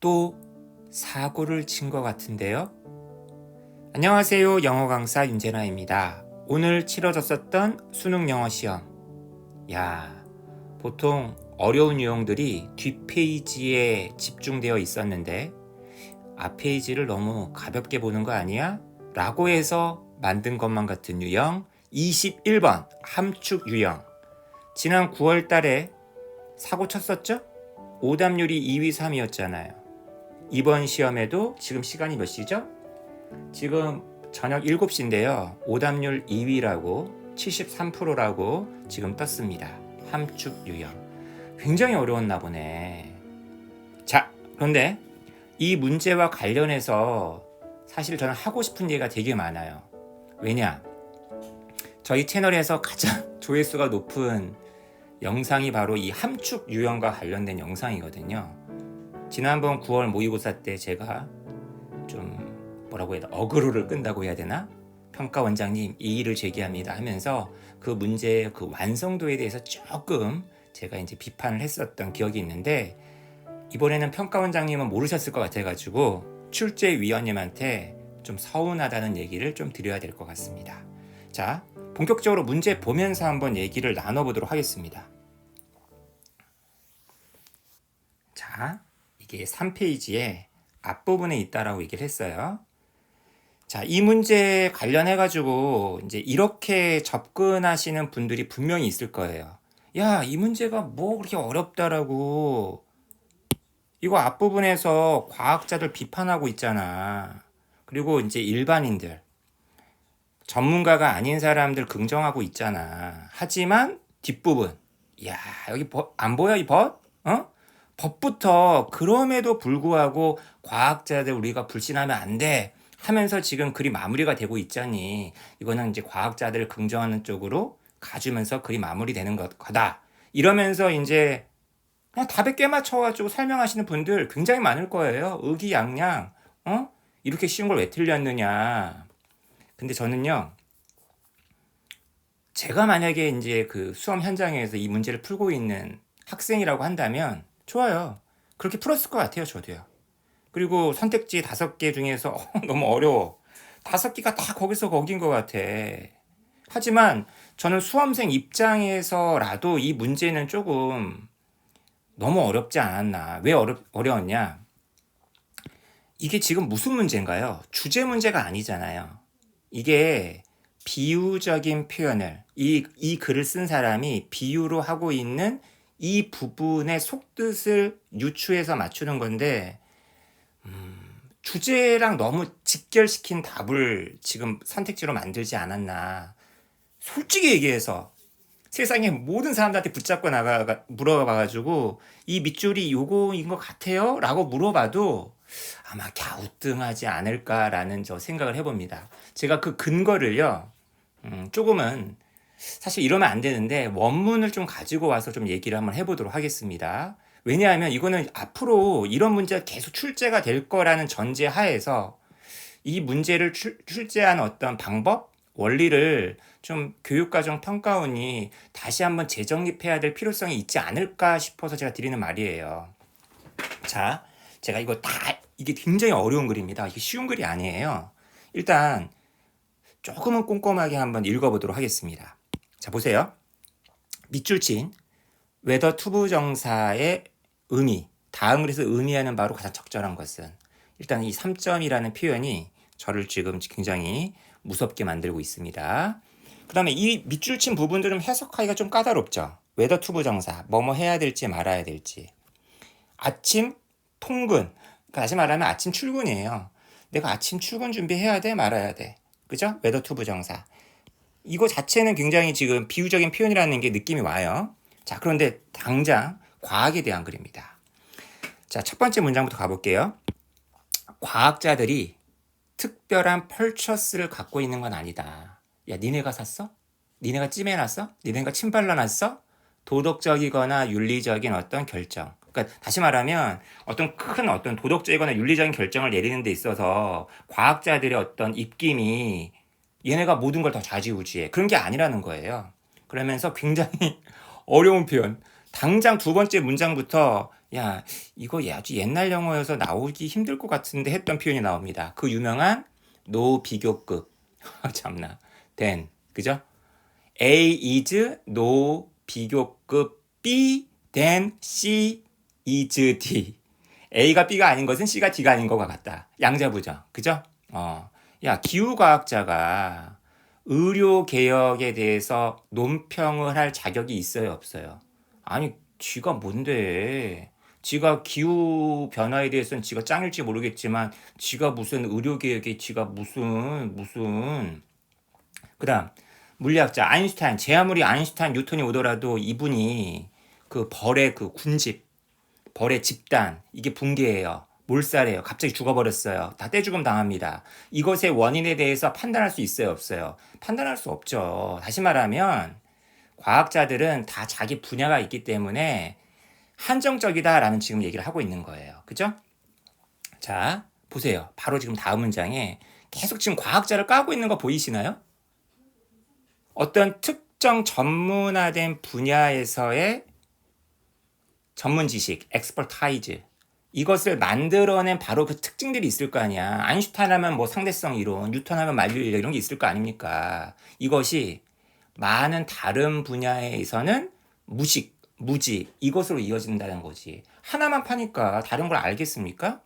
또 사고를 친 것 같은데요. 안녕하세요. 영어 강사 윤재나입니다. 오늘 치러졌었던 수능 영어 시험. 보통 어려운 유형들이 뒷페이지에 집중되어 있었는데 앞페이지를 너무 가볍게 보는 거 아니야? 라고 해서 만든 것만 같은 유형 21번 함축 유형. 지난 9월 달에 사고 쳤었죠? 오답률이 2위 3위였잖아요. 이번 시험에도 지금 시간이 몇 시죠? 지금 저녁 7시인데요. 오답률 2위라고 73%라고 지금 떴습니다. 함축 유형. 굉장히 어려웠나 보네. 자, 그런데 이 문제와 관련해서 사실 저는 하고 싶은 얘기가 되게 많아요. 왜냐? 저희 채널에서 가장 조회수가 높은 영상이 바로 이 함축 유형과 관련된 영상이거든요. 지난번 9월 모의고사 때 제가 좀 뭐라고 해야 되나, 어그로를 끈다고 해야 되나? 평가원장님 이의를 제기합니다 하면서 그 문제의 그 완성도에 대해서 조금 제가 이제 비판을 했었던 기억이 있는데, 이번에는 평가원장님은 모르셨을 것 같아가지고 출제위원님한테 좀 서운하다는 얘기를 좀 드려야 될 것 같습니다. 자, 본격적으로 문제 보면서 한번 얘기를 나눠보도록 하겠습니다. 자, 이게 3페이지에 앞부분에 있다라고 얘기를 했어요. 자, 이 문제 관련해가지고 이제 이렇게 접근하시는 분들이 분명히 있을 거예요. 야, 이 문제가 뭐 그렇게 어렵다라고. 이거 앞부분에서 과학자들 비판하고 있잖아. 그리고 이제 일반인들, 전문가가 아닌 사람들 긍정하고 있잖아. 하지만 뒷부분, 야, 여기 안 보여 이 벗? 법부터 그럼에도 불구하고 과학자들 우리가 불신하면 안 돼 하면서 지금 글이 마무리가 되고 있잖니. 이거는 이제 과학자들을 긍정하는 쪽으로 가주면서 글이 마무리되는 거다. 이러면서 이제 그냥 답에 꽤 맞춰가지고 설명하시는 분들 굉장히 많을 거예요. 의기양양, 이렇게 쉬운 걸 왜 틀렸느냐. 근데 저는요, 제가 만약에 이제 그 수험 현장에서 이 문제를 풀고 있는 학생이라고 한다면 좋아요. 그렇게 풀었을 것 같아요, 저도요. 그리고 선택지 5개 중에서 너무 어려워. 5개가 다 거기서 거긴 것 같아. 하지만 저는 수험생 입장에서라도 이 문제는 조금 너무 어렵지 않았나. 왜 어려웠냐? 이게 지금 무슨 문제인가요? 주제 문제가 아니잖아요. 이게 비유적인 표현을, 이 글을 쓴 사람이 비유로 하고 있는 이 부분의 속뜻을 유추해서 맞추는 건데, 주제랑 너무 직결시킨 답을 지금 선택지로 만들지 않았나. 솔직히 얘기해서 세상의 모든 사람들한테 붙잡고 물어봐가지고 이 밑줄이 요거인 것 같아요? 라고 물어봐도 아마 갸우뚱하지 않을까라는 저 생각을 해봅니다. 제가 그 근거를요, 조금은 사실 이러면 안 되는데 원문을 좀 가지고 와서 좀 얘기를 한번 해보도록 하겠습니다. 왜냐하면 이거는 앞으로 이런 문제가 계속 출제가 될 거라는 전제 하에서 이 문제를 출제한 어떤 방법, 원리를 좀 교육과정 평가원이 다시 한번 재정립해야 될 필요성이 있지 않을까 싶어서 제가 드리는 말이에요. 자, 제가 이게 굉장히 어려운 글입니다. 이게 쉬운 글이 아니에요. 일단 조금은 꼼꼼하게 한번 읽어보도록 하겠습니다. 자, 보세요. 밑줄 친 whether 투부정사의 의미, 다음 글에서 의미하는 바로 가장 적절한 것은, 일단 이 3점이라는 표현이 저를 지금 굉장히 무섭게 만들고 있습니다. 그 다음에 이 밑줄 친 부분들은 해석하기가 좀 까다롭죠. whether 투부정사, 뭐뭐 해야 될지 말아야 될지. 아침 통근, 그러니까 다시 말하면 아침 출근이에요. 내가 아침 출근 준비해야 돼 말아야 돼. 그죠? whether 투부정사. 이거 자체는 굉장히 지금 비유적인 표현이라는 게 느낌이 와요. 자, 그런데 당장 과학에 대한 글입니다. 자, 첫 번째 문장부터 가볼게요. 과학자들이 특별한 펄처스를 갖고 있는 건 아니다. 야, 니네가 샀어? 니네가 찜해놨어? 니네가 침 발라놨어? 도덕적이거나 윤리적인 어떤 결정. 그러니까 다시 말하면 어떤 도덕적이거나 윤리적인 결정을 내리는 데 있어서 과학자들의 어떤 입김이 얘네가 모든 걸 다 좌지우지해. 그런 게 아니라는 거예요. 그러면서 굉장히 어려운 표현. 당장 두 번째 문장부터 야, 이거 아주 옛날 영어여서 나오기 힘들 것 같은데 했던 표현이 나옵니다. 그 유명한 노 비교급. 참나. then. 그죠? A is no 비교급 B then C is D. A가 B가 아닌 것은 C가 D가 아닌 것과 같다. 양자부정. 그죠? 야, 기후과학자가 의료 개혁에 대해서 논평을 할 자격이 있어요, 없어요? 아니, 쥐가 뭔데? 지가 기후 변화에 대해서는 지가 짱일지 모르겠지만 지가 무슨 의료 개혁에 지가 무슨 그다음 물리학자 아인슈타인 제 아무리 아인슈타인 뉴턴이 오더라도 이분이 그 벌의 그 군집 벌의 집단 이게 붕괴예요. 몰살해요. 갑자기 죽어버렸어요. 다 떼죽음 당합니다. 이것의 원인에 대해서 판단할 수 있어요, 없어요? 판단할 수 없죠. 다시 말하면 과학자들은 다 자기 분야가 있기 때문에 한정적이다라는 지금 얘기를 하고 있는 거예요. 그죠? 자, 보세요. 바로 지금 다음 문장에 계속 지금 과학자를 까고 있는 거 보이시나요? 어떤 특정 전문화된 분야에서의 전문 지식, 엑스퍼타이즈 이것을 만들어낸 바로 그 특징들이 있을 거 아니야. 아인슈타인 하면 뭐 상대성 이론, 뉴턴 하면 만유인력 이런 게 있을 거 아닙니까? 이것이 많은 다른 분야에서는 무지 이것으로 이어진다는 거지. 하나만 파니까 다른 걸 알겠습니까?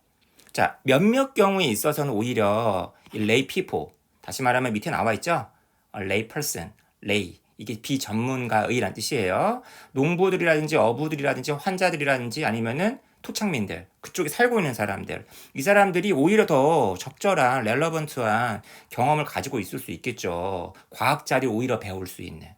자, 몇몇 경우에 있어서는 오히려 이 lay people, 다시 말하면 밑에 나와 있죠? lay person, lay. 이게 비전문가의란 뜻이에요. 농부들이라든지 어부들이라든지 환자들이라든지 아니면은 토착민들, 그쪽에 살고 있는 사람들. 이 사람들이 오히려 더 적절한, 렐러번트한 경험을 가지고 있을 수 있겠죠. 과학자들이 오히려 배울 수 있는.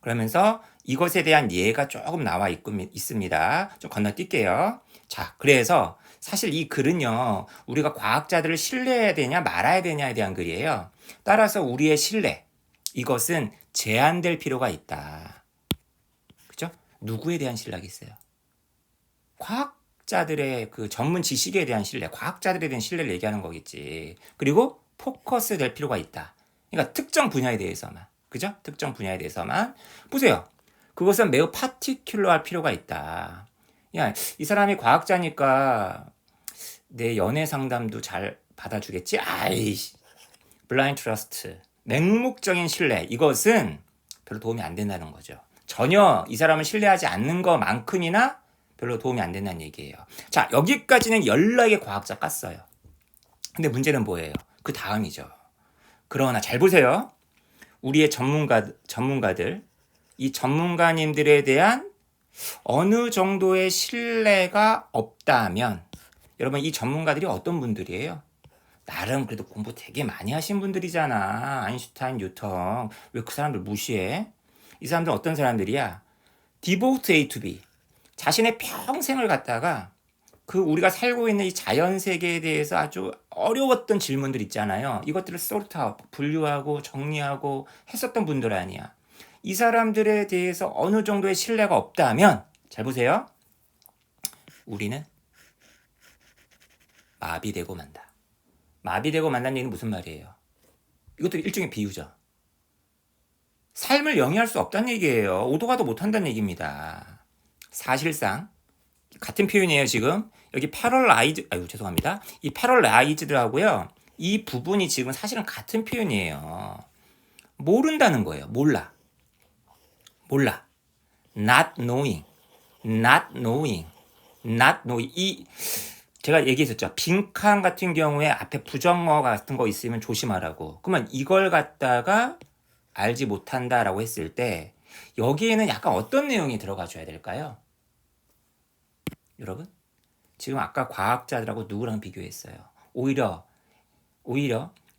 그러면서 이것에 대한 예가 조금 나와 있습니다. 좀 건너뛸게요. 자, 그래서 사실 이 글은요, 우리가 과학자들을 신뢰해야 되냐 말아야 되냐에 대한 글이에요. 따라서 우리의 신뢰, 이것은 제한될 필요가 있다. 그죠? 누구에 대한 신뢰가 있어요? 과학자들의 그 전문 지식에 대한 신뢰, 과학자들에 대한 신뢰를 얘기하는 거겠지. 그리고 포커스 될 필요가 있다. 그러니까 특정 분야에 대해서만. 그죠? 특정 분야에 대해서만. 보세요. 그것은 매우 파티큘러할 필요가 있다. 야, 이 사람이 과학자니까 내 연애 상담도 잘 받아주겠지? 아이씨. 블라인드 트러스트. 맹목적인 신뢰. 이것은 별로 도움이 안 된다는 거죠. 전혀 이 사람을 신뢰하지 않는 것만큼이나 별로 도움이 안 된다는 얘기예요. 자, 여기까지는 연락의 과학자 깠어요. 근데 문제는 뭐예요? 그 다음이죠. 그러나 잘 보세요. 우리의 전문가들, 이 전문가님들에 대한 어느 정도의 신뢰가 없다면, 여러분 이 전문가들이 어떤 분들이에요? 나름 그래도 공부 되게 많이 하신 분들이잖아. 아인슈타인, 뉴턴. 왜 그 사람들 무시해? 이 사람들은 어떤 사람들이야? devote A to B. 자신의 평생을 갖다가 그 우리가 살고 있는 이 자연 세계에 대해서 아주 어려웠던 질문들 있잖아요. 이것들을 sort아웃, 분류하고 정리하고 했었던 분들 아니야. 이 사람들에 대해서 어느 정도의 신뢰가 없다면 잘 보세요. 우리는 마비되고 만다. 마비되고 만다는 얘기는 무슨 말이에요? 이것도 일종의 비유죠. 삶을 영위할 수 없다는 얘기예요. 오도 가도 못한다는 얘기입니다. 사실상 같은 표현이에요. 지금 여기 패럴라이즈, 죄송합니다. 이 패럴라이즈드하고요. 이 부분이 지금 사실은 같은 표현이에요. 모른다는 거예요. 몰라. not knowing. 이 제가 얘기했었죠. 빈칸 같은 경우에 앞에 부정어 같은 거 있으면 조심하라고. 그러면 이걸 갖다가 알지 못한다라고 했을 때 여기에는 약간 어떤 내용이 들어가 줘야 될까요? 여러분, 지금 아까 과학자들하고 누구랑 비교했어요? 오히려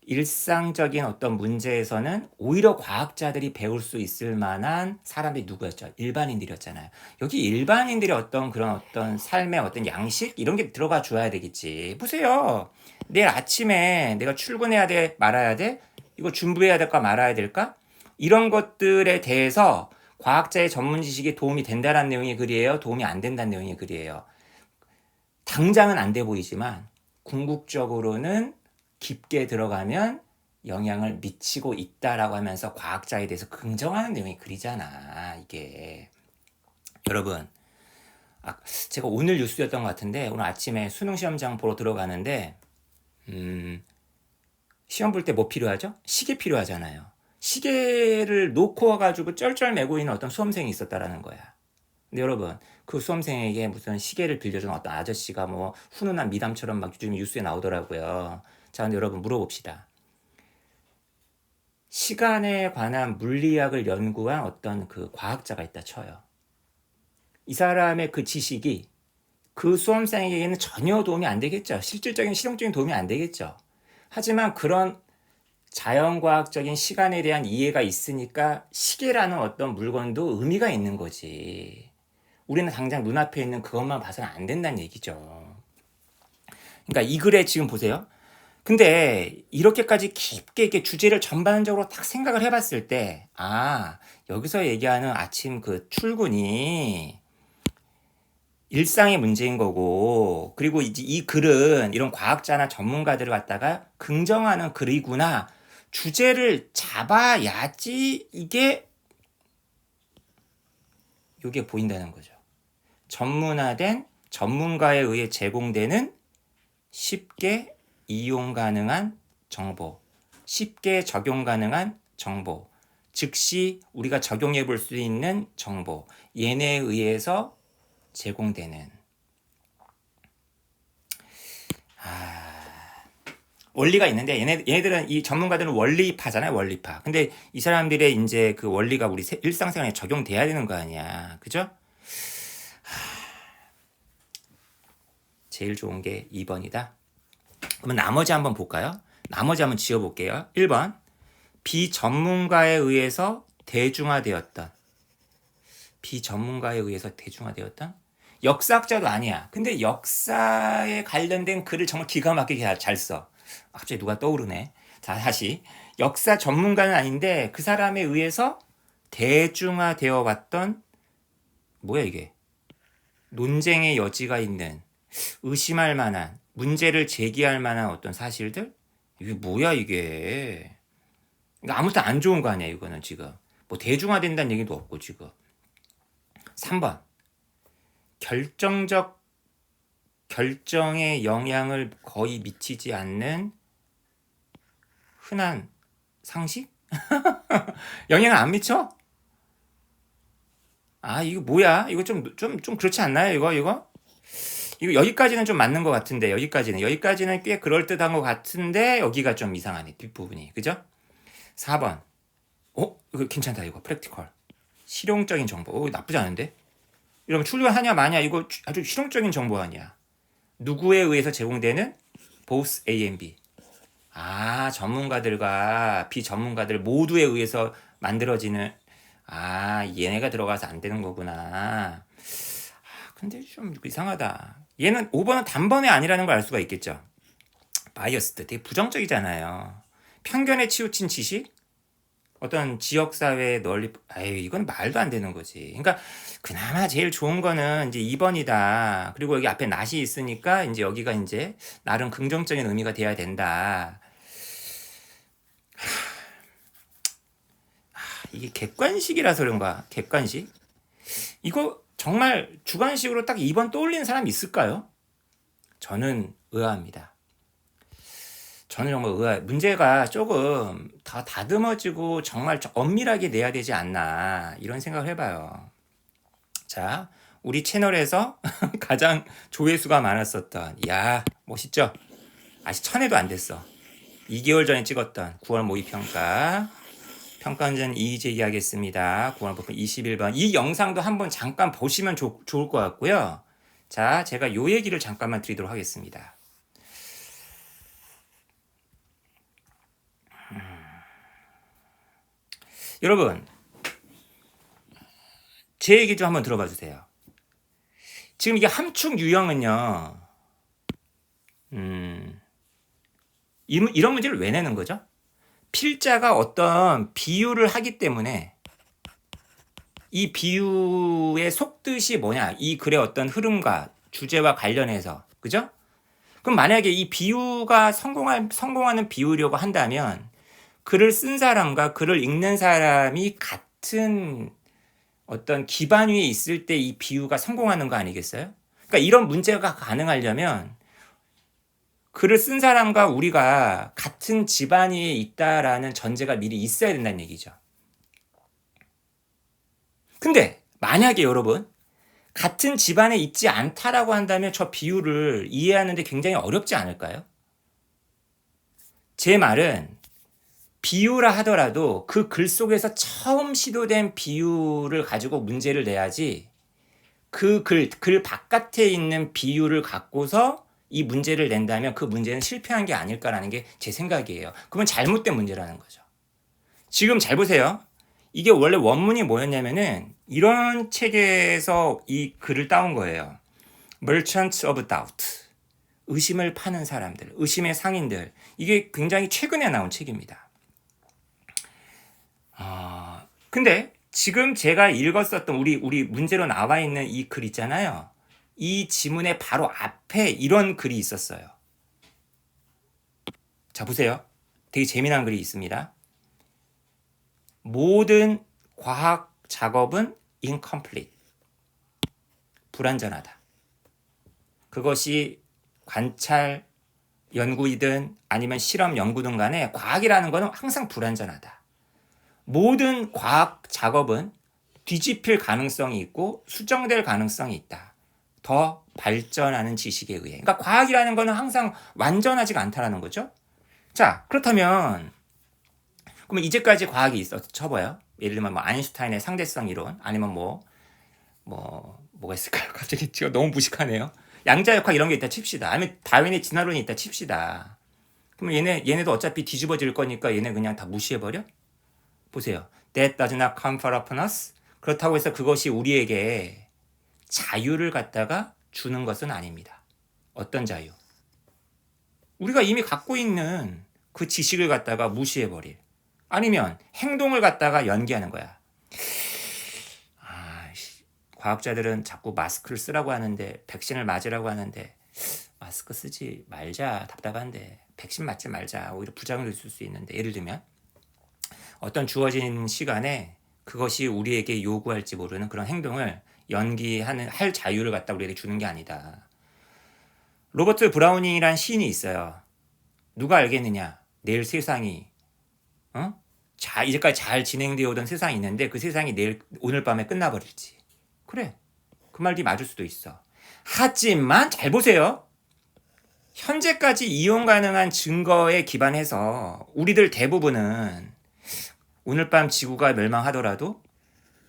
일상적인 어떤 문제에서는 오히려 과학자들이 배울 수 있을 만한 사람들이 누구였죠? 일반인들이었잖아요. 여기 일반인들의 어떤 그런 어떤 삶의 어떤 양식 이런 게 들어가 줘야 되겠지. 보세요. 내일 아침에 내가 출근해야 돼, 말아야 돼? 이거 준비해야 될까 말아야 될까? 이런 것들에 대해서 과학자의 전문 지식이 도움이 된다는 내용의 글이에요? 도움이 안 된다는 내용의 글이에요? 당장은 안 돼 보이지만 궁극적으로는 깊게 들어가면 영향을 미치고 있다라고 하면서 과학자에 대해서 긍정하는 내용이 글이잖아. 이게 여러분 제가 오늘 뉴스였던 것 같은데 오늘 아침에 수능 시험장 보러 들어가는데 시험 볼 때 뭐 필요하죠? 시계 필요하잖아요. 시계를 놓고 와가지고 쩔쩔매고 있는 어떤 수험생이 있었다라는 거야. 근데 여러분 그 수험생에게 무슨 시계를 빌려준 어떤 아저씨가 뭐 훈훈한 미담처럼 막 요즘 뉴스에 나오더라고요. 자, 근데 여러분 물어봅시다. 시간에 관한 물리학을 연구한 어떤 그 과학자가 있다 쳐요. 이 사람의 그 지식이 그 수험생에게는 전혀 도움이 안 되겠죠. 실질적인 실용적인 도움이 안 되겠죠. 하지만 그런 자연과학적인 시간에 대한 이해가 있으니까 시계라는 어떤 물건도 의미가 있는 거지. 우리는 당장 눈앞에 있는 그것만 봐서는 안 된다는 얘기죠. 그러니까 이 글에 지금 보세요. 근데 이렇게까지 깊게 이렇게 주제를 전반적으로 딱 생각을 해봤을 때, 여기서 얘기하는 아침 그 출근이 일상의 문제인 거고, 그리고 이제 이 글은 이런 과학자나 전문가들을 갖다가 긍정하는 글이구나. 주제를 잡아야지 이게 보인다는 거죠. 전문화된 전문가에 의해 제공되는 쉽게 이용 가능한 정보, 쉽게 적용 가능한 정보, 즉시 우리가 적용해 볼 수 있는 정보, 얘네에 의해서 제공되는 원리가 있는데 얘네들은 이 전문가들은 원리파잖아요, 원리파. 근데 이 사람들의 이제 그 원리가 우리 일상생활에 적용돼야 되는 거 아니야, 그죠? 제일 좋은 게 2번이다. 그러면 나머지 한번 볼까요? 나머지 한번 지어볼게요. 1번 비전문가에 의해서 대중화되었던. 비전문가에 의해서 대중화되었던? 역사학자도 아니야. 근데 역사에 관련된 글을 정말 기가 막히게 잘 써. 갑자기 누가 떠오르네. 자, 다시. 역사 전문가는 아닌데 그 사람에 의해서 대중화되어 왔던, 뭐야 이게? 논쟁의 여지가 있는, 의심할 만한, 문제를 제기할 만한 어떤 사실들? 이게 뭐야 이게? 그러니까 아무튼 안 좋은 거 아니야 이거는 지금. 뭐 대중화된다는 얘기도 없고 지금. 3번. 결정에 영향을 거의 미치지 않는 흔한 상식? 영향을 안 미쳐? 이거 뭐야? 이거 좀 그렇지 않나요? 이거 여기까지는 좀 맞는 것 같은데, 여기까지는 꽤 그럴듯한 것 같은데, 여기가 좀 이상하네, 뒷부분이. 그죠? 4번. 이거 괜찮다, 이거. 프랙티컬. 실용적인 정보. 나쁘지 않은데? 이러면 출근하냐 마냐, 이거 아주 실용적인 정보 아니야. 누구에 의해서 제공되는 both A and B. 전문가들과 비전문가들 모두에 의해서 만들어지는, 얘네가 들어가서 안 되는 거구나. 근데 좀 이상하다. 얘는 5번은 단번에 아니라는 걸 알 수가 있겠죠. 바이어스드, 되게 부정적이잖아요. 편견에 치우친 지식? 어떤 지역사회에 널리, 이건 말도 안 되는 거지. 그러니까 그나마 제일 좋은 거는 이제 2번이다. 그리고 여기 앞에 낫이 있으니까 이제 여기가 이제 나름 긍정적인 의미가 돼야 된다. 이게 객관식이라서 그런가? 객관식? 이거 정말 주관식으로 딱 2번 떠올리는 사람 있을까요? 저는 의아합니다. 저는 정말 문제가 조금 더 다듬어지고 정말 엄밀하게 내야 되지 않나 이런 생각을 해봐요. 자, 우리 채널에서 가장 조회수가 많았었던, 멋있죠? 아직 1000회도 안 됐어. 2개월 전에 찍었던 9월 모의평가. 평가원전 이의제기하겠습니다. 9월 부분 21번. 이 영상도 한번 잠깐 보시면 좋을 것 같고요. 자, 제가 요 얘기를 잠깐만 드리도록 하겠습니다. 여러분, 제 얘기 좀 한번 들어봐 주세요. 지금 이게 함축 유형은요, 이런 문제를 왜 내는 거죠? 필자가 어떤 비유를 하기 때문에 이 비유의 속뜻이 뭐냐, 이 글의 어떤 흐름과 주제와 관련해서, 그죠? 그럼 만약에 이 비유가 성공하는 비유려고 한다면 글을 쓴 사람과 글을 읽는 사람이 같은 어떤 기반 위에 있을 때 이 비유가 성공하는 거 아니겠어요? 그러니까 이런 문제가 가능하려면 글을 쓴 사람과 우리가 같은 집안 위에 있다라는 전제가 미리 있어야 된다는 얘기죠. 근데 만약에 여러분 같은 집안에 있지 않다라고 한다면 저 비유를 이해하는데 굉장히 어렵지 않을까요? 제 말은 비유라 하더라도 그 글 속에서 처음 시도된 비유를 가지고 문제를 내야지 그 글 바깥에 있는 비유를 갖고서 이 문제를 낸다면 그 문제는 실패한 게 아닐까라는 게 제 생각이에요. 그러면 잘못된 문제라는 거죠. 지금 잘 보세요. 이게 원래 원문이 뭐였냐면은 이런 책에서 이 글을 따온 거예요. Merchants of Doubt. 의심을 파는 사람들, 의심의 상인들. 이게 굉장히 최근에 나온 책입니다. 근데 지금 제가 읽었었던 우리 문제로 나와 있는 이 글 있잖아요. 이 지문의 바로 앞에 이런 글이 있었어요. 자, 보세요. 되게 재미난 글이 있습니다. 모든 과학 작업은 incomplete. 불완전하다. 그것이 관찰 연구이든 아니면 실험 연구든 간에 과학이라는 것은 항상 불완전하다. 모든 과학 작업은 뒤집힐 가능성이 있고 수정될 가능성이 있다. 더 발전하는 지식에 의해. 그러니까 과학이라는 것은 항상 완전하지가 않다라는 거죠. 자, 그렇다면 그러면 이제까지 과학이 있어서 쳐봐요. 예를 들면 뭐 아인슈타인의 상대성 이론 아니면 뭐가 있을까요? 갑자기 지금 너무 무식하네요. 양자역학 이런 게 있다 칩시다. 아니면 다윈의 진화론이 있다 칩시다. 그러면 얘네도 어차피 뒤집어질 거니까 얘네 그냥 다 무시해버려? 보세요. That does not confer upon us. 그렇다고 해서 그것이 우리에게 자유를 갖다가 주는 것은 아닙니다. 어떤 자유? 우리가 이미 갖고 있는 그 지식을 갖다가 무시해버릴. 아니면 행동을 갖다가 연기하는 거야. 과학자들은 자꾸 마스크를 쓰라고 하는데 백신을 맞으라고 하는데 마스크 쓰지 말자. 답답한데 백신 맞지 말자. 오히려 부작용이 있을 수 있는데 예를 들면 어떤 주어진 시간에 그것이 우리에게 요구할지 모르는 그런 행동을 할 자유를 갖다 우리에게 주는 게 아니다. 로버트 브라우닝이란 시인이 있어요. 누가 알겠느냐? 내일 세상이 이제까지 잘 진행되어 오던 세상이 있는데 그 세상이 오늘 밤에 끝나버릴지. 그래. 그 말이 맞을 수도 있어. 하지만 잘 보세요. 현재까지 이용 가능한 증거에 기반해서 우리들 대부분은 오늘 밤 지구가 멸망하더라도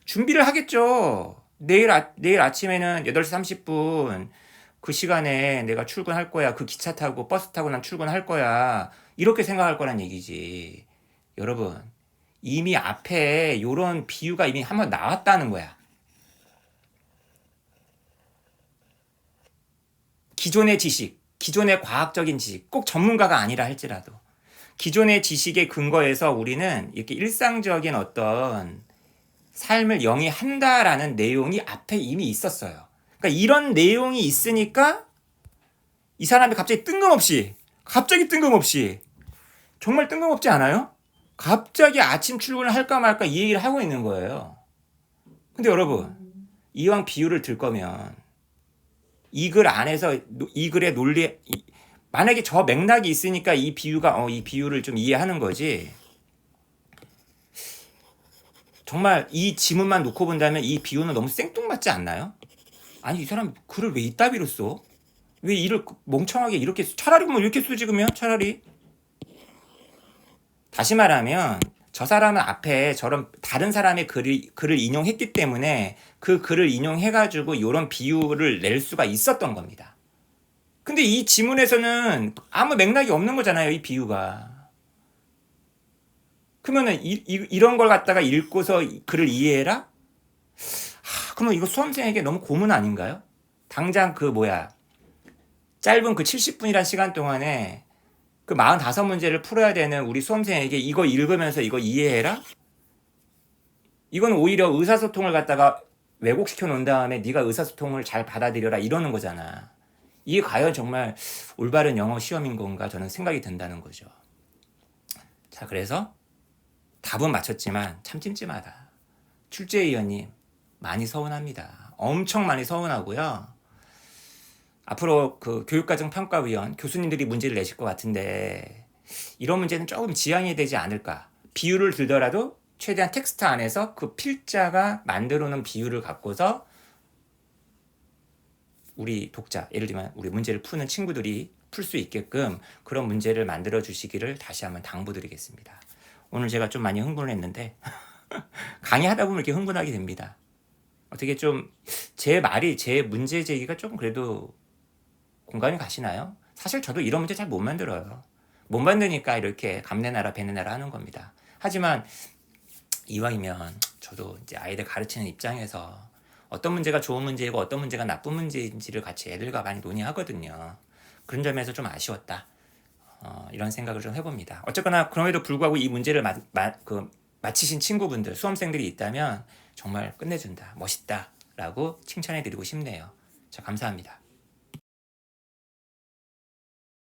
준비를 하겠죠. 내일 아침에는 8시 30분 그 시간에 내가 출근할 거야. 그 기차 타고 버스 타고 난 출근할 거야. 이렇게 생각할 거란 얘기지. 여러분, 이미 앞에 이런 비유가 이미 한번 나왔다는 거야. 기존의 지식, 기존의 과학적인 지식, 꼭 전문가가 아니라 할지라도 기존의 지식에 근거해서 우리는 이렇게 일상적인 어떤 삶을 영위한다라는 내용이 앞에 이미 있었어요. 그러니까 이런 내용이 있으니까 이 사람이 갑자기 뜬금없이 정말 뜬금없지 않아요? 갑자기 아침 출근을 할까 말까 이 얘기를 하고 있는 거예요. 근데 여러분, 이왕 비유를 들 거면 이 글 안에서 이 글의 논리 만약에 저 맥락이 있으니까 이 비유를 좀 이해하는 거지. 정말 이 지문만 놓고 본다면 이 비유는 너무 생뚱맞지 않나요? 아니 이 사람 글을 왜 이따위로 써? 왜 이를 멍청하게 이렇게 차라리 뭐 이렇게 쓰지 그러면 차라리. 다시 말하면 저 사람은 앞에 저런 다른 사람의 글을 인용했기 때문에 그 글을 인용해가지고 이런 비유를 낼 수가 있었던 겁니다. 근데 이 지문에서는 아무 맥락이 없는 거잖아요, 이 비유가. 그러면은 이런 걸 갖다가 읽고서 글을 이해해라? 그러면 이거 수험생에게 너무 고문 아닌가요? 당장 짧은 그 70분이란 시간 동안에 그 45문제를 풀어야 되는 우리 수험생에게 이거 읽으면서 이거 이해해라? 이건 오히려 의사소통을 갖다가 왜곡시켜 놓은 다음에 네가 의사소통을 잘 받아들여라 이러는 거잖아. 이게 과연 정말 올바른 영어 시험인 건가 저는 생각이 든다는 거죠. 자, 그래서 답은 맞췄지만 참 찜찜하다. 출제위원님, 많이 서운합니다. 엄청 많이 서운하고요. 앞으로 그 교육과정평가위원 교수님들이 문제를 내실 것 같은데 이런 문제는 조금 지양이 되지 않을까. 비율을 들더라도 최대한 텍스트 안에서 그 필자가 만들어 놓은 비율을 갖고서 우리 독자, 예를 들면 우리 문제를 푸는 친구들이 풀 수 있게끔 그런 문제를 만들어 주시기를 다시 한번 당부드리겠습니다. 오늘 제가 좀 많이 흥분을 했는데 강의하다 보면 이렇게 흥분하게 됩니다. 어떻게 좀 제 말이, 제 문제 제기가 조금 그래도 공감이 가시나요? 사실 저도 이런 문제 잘 못 만들어요. 못 만드니까 이렇게 감내나라 배내나라 하는 겁니다. 하지만 이왕이면 저도 이제 아이들 가르치는 입장에서 어떤 문제가 좋은 문제이고 어떤 문제가 나쁜 문제인지를 같이 애들과 많이 논의하거든요. 그런 점에서 좀 아쉬웠다. 이런 생각을 좀 해봅니다. 어쨌거나 그럼에도 불구하고 이 문제를 마치신 친구분들, 수험생들이 있다면 정말 끝내준다, 멋있다 라고 칭찬해드리고 싶네요. 자, 감사합니다.